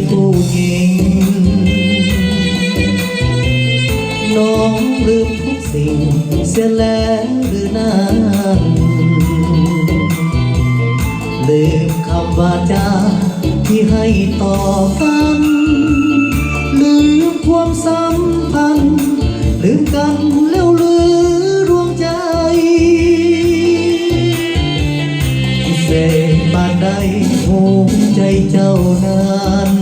ผู้หญิงน้องลืมทุกสิ่งเสียแล้วหรือนั้นลืมคำว่าจาที่ให้ต่อกันลืมความสัมพันธ์ลืมกันแล้วลือรวมใจเสกบาดใดหัวใจเจ้านั้น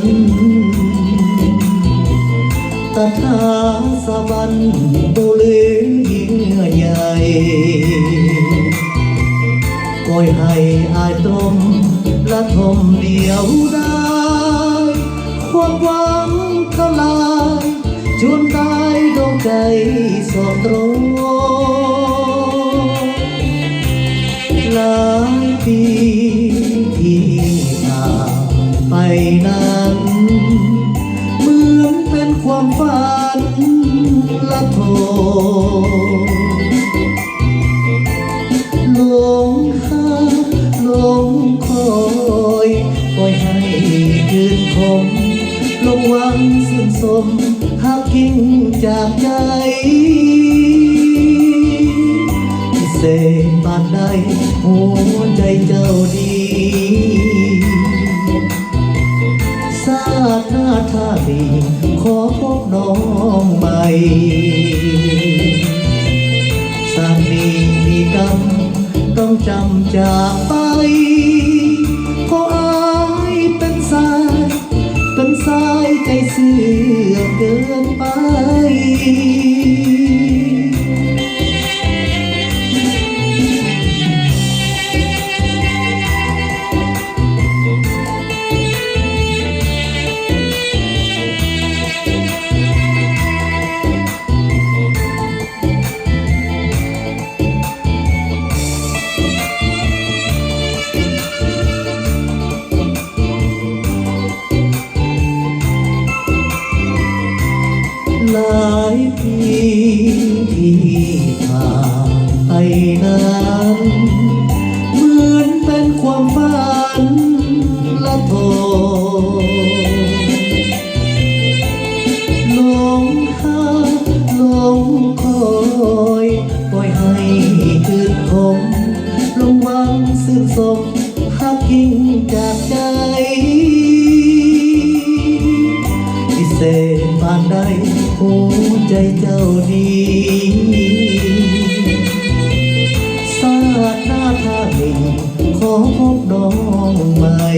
ตาทาสะบันบุเลือเยื่อใยปล่อยให้อายตรมละทมเดียวได้ความหวังทลายจนตายดวงใจสดตรงหลายปีที่ผ่านไปนั้นเหมือนเป็นความฝันละโทหลงหาหลงคอยปล่อยให้ยืนคงลงหวังสิ้นสมหักยิ่งจากใจพิเศษบาดใดหัวใจเจ้าดีชาติหน้าถ้าดีขอพบน้องใหม่ชาตินี้มีกรรมต้องจำจากไปเพราะอายเป็นสายใจเสื่อมเกินไปหลายปีที่ผ่านไปนั้นเหมือนเป็นความฝันละโทหลงหาหลงคอยปล่อยให้คืนคงลงหวังสิ้นสมหักยิ่งจากใจพิเศษปานใดหัวใจเจ้าดีชาติหน้าถ้ามีขอพบน้องใหม่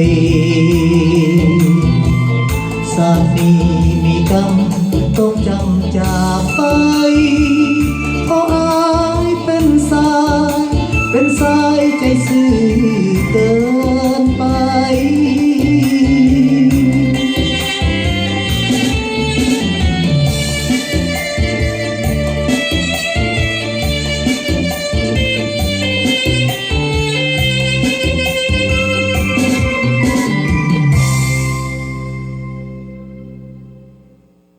ชาตินี้มีกรรมต้องจำจากไปเพราะอายเป็นสายใจซื่อเกิน